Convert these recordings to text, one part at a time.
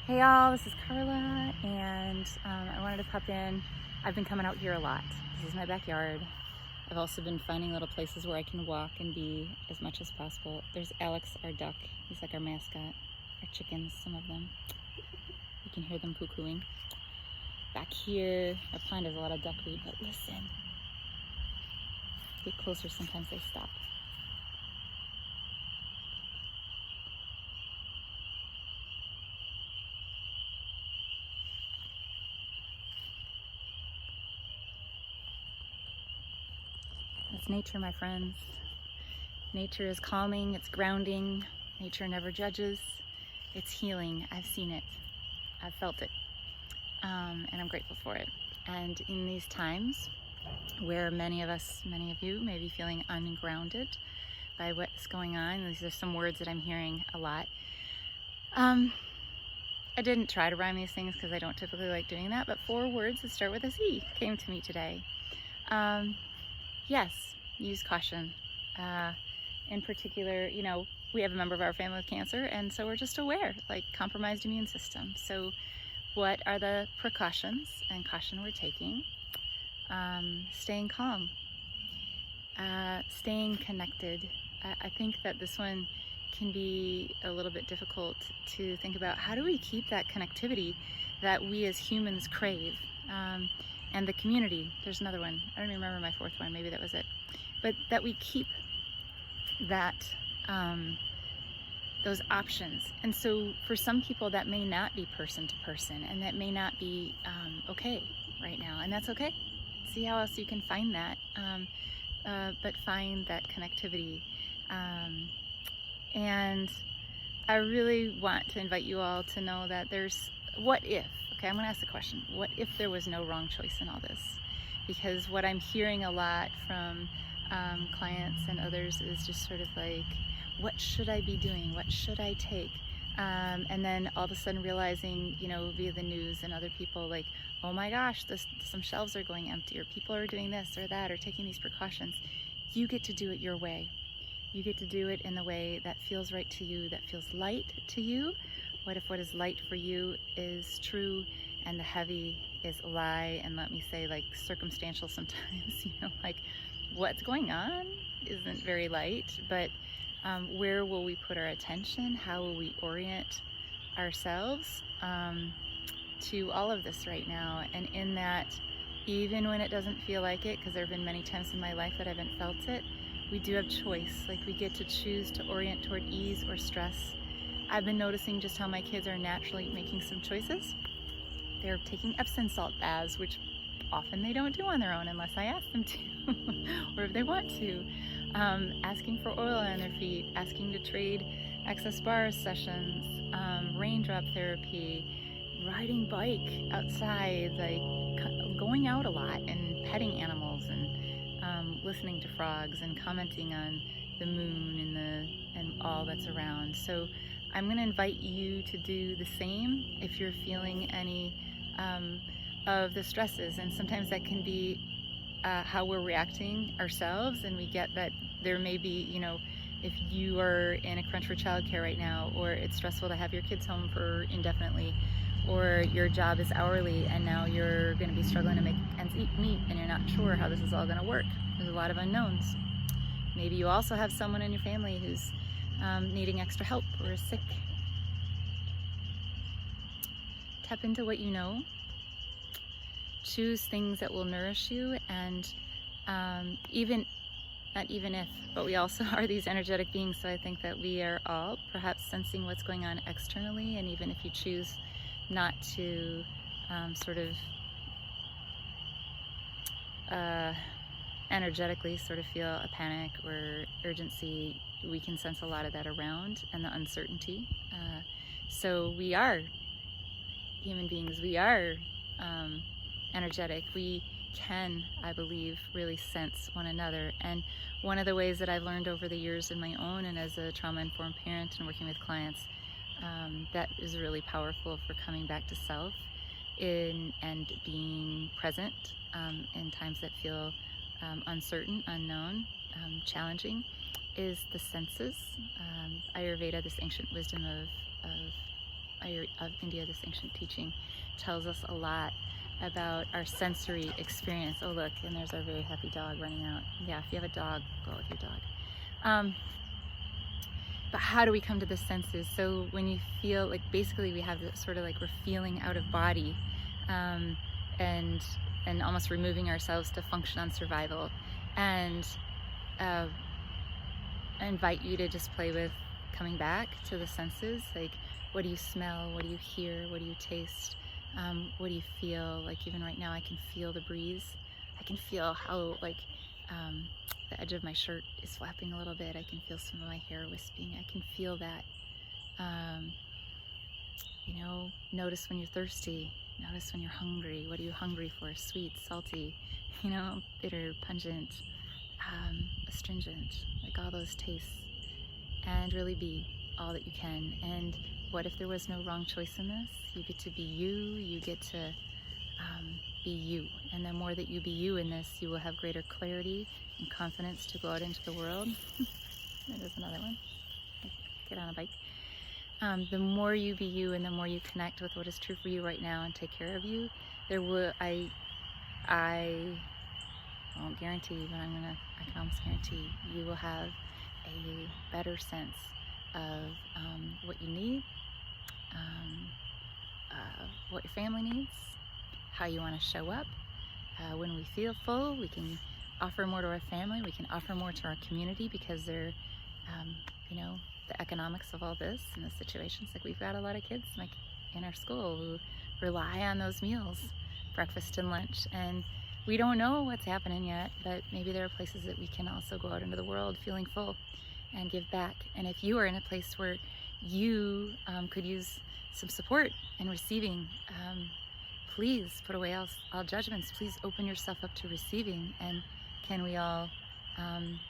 Hey y'all, this is Carla, and I wanted to pop in. I've been coming out here a lot. This is my backyard. I've also been finding little places where I can walk and be as much as possible. There's Alex, our duck. He's like our mascot. Our chickens, some of them. You can hear them cuckooing. Back here, our pond has a lot of duckweed, but listen. Get closer, sometimes they stop. That's nature, my friends. Nature is calming, it's grounding. Nature never judges. It's healing. I've seen it. I've felt it. And I'm grateful for it. And in these times where many of you may be feeling ungrounded by what's going on, these are some words that I'm hearing a lot. I didn't try to rhyme these things because I don't typically like doing that, but 4 words that start with a Z came to me today. Yes, use caution. In particular, we have a member of our family with cancer, and so we're just aware, like compromised immune system. So what are the precautions and caution we're taking? Staying calm, staying connected. I think that this one can be a little bit difficult to think about. How do we keep that connectivity that we as humans crave? And the community, there's another one. I don't even remember my 4th one, maybe that was it. But that we keep that, those options. And so for some people that may not be person to person, and that may not be okay right now, and that's okay. See how else you can find that, but find that connectivity. And I really want to invite you all to know that there's, what if, okay, I'm gonna ask the question, what if there was no wrong choice in all this? Because what I'm hearing a lot from clients and others is just sort of like, what should I be doing? What should I take? And then all of a sudden realizing, via the news and other people, like, oh my gosh, some shelves are going empty, or people are doing this or that, or taking these precautions. You get to do it your way. You get to do it in the way that feels right to you, that feels light to you. What if what is light for you is true and the heavy is a lie? And let me say, like, circumstantial sometimes, like what's going on isn't very light, but where will we put our attention? How will we orient ourselves to all of this right now? And in that, even when it doesn't feel like it, because there have been many times in my life that I haven't felt it, we do have choice. Like, we get to choose to orient toward ease or stress. I've been noticing just how my kids are naturally making some choices. They're taking Epsom salt baths, which often they don't do on their own unless I ask them to, or if they want to. Asking for oil on their feet, asking to trade excess bar sessions, raindrop therapy, riding bike outside, like going out a lot and petting animals, and listening to frogs and commenting on the moon and all that's around. So I'm going to invite you to do the same if you're feeling any of the stresses. And sometimes that can be how we're reacting ourselves, and we get that there may be, if you are in a crunch for childcare right now, or it's stressful to have your kids home for indefinitely, or your job is hourly and now you're going to be struggling to make ends meet, and you're not sure how this is all going to work. There's a lot of unknowns. Maybe you also have someone in your family who's needing extra help or is sick. Tap into what you know. Choose things that will nourish you, and not even if, but we also are these energetic beings, so I think that we are all perhaps sensing what's going on externally, and even if you choose not to energetically sort of feel a panic or urgency, we can sense a lot of that around, and the uncertainty. So we are human beings, we are energetic. We can, I believe, really sense one another. And one of the ways that I've learned over the years in my own and as a trauma-informed parent and working with clients, that is really powerful for coming back to self and being present in times that feel uncertain, unknown, challenging, is the senses. Ayurveda, this ancient wisdom of Empire of India, this ancient teaching, tells us a lot about our sensory experience. Oh look, and there's our very happy dog running out. Yeah, if you have a dog, go with your dog. But how do we come to the senses? So when you feel like, basically we have this sort of like we're feeling out of body, and almost removing ourselves to function on survival. And I invite you to just play with coming back to the senses. Like, what do you smell? What do you hear? What do you taste? What do you feel? Like, even right now I can feel the breeze. I can feel how like the edge of my shirt is flapping a little bit. I can feel some of my hair wisping. I can feel that. You know, notice when you're thirsty. Notice when you're hungry. What are you hungry for? Sweet, salty, you know, bitter, pungent, astringent, like all those tastes. And really be all that you can. And what if there was no wrong choice in this? You get to be you. You get to be you. And the more that you be you in this, you will have greater clarity and confidence to go out into the world. There's another one. Get on a bike. The more you be you and the more you connect with what is true for you right now and take care of you, there will, I won't guarantee, but I can almost guarantee you will have a better sense of what you need, what your family needs, how you want to show up. When we feel full, we can offer more to our family, we can offer more to our community, because they're, you know, the economics of all this and the situations. Like, we've got a lot of kids like in our school who rely on those meals, breakfast and lunch, and we don't know what's happening yet, but maybe there are places that we can also go out into the world feeling full and give back. And if you are in a place where you could use some support in receiving, please put away all judgments. Please open yourself up to receiving, and can we all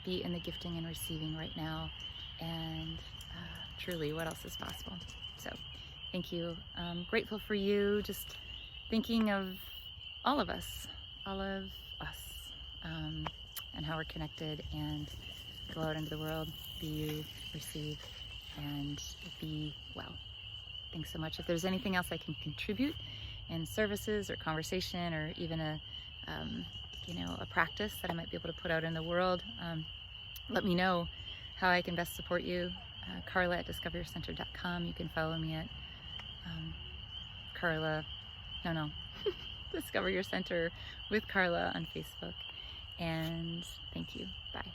be in the gifting and receiving right now? And truly, what else is possible? So thank you. Grateful for you, just thinking of all of us, and how we're connected, and go out into the world, be you, receive, and be well. Thanks so much. If there's anything else I can contribute in services or conversation, or even a practice that I might be able to put out in the world, let me know how I can best support you. Carla@discoveryourcenter.com. You can follow me at Discover Your Center with Carla on Facebook. And thank you. Bye.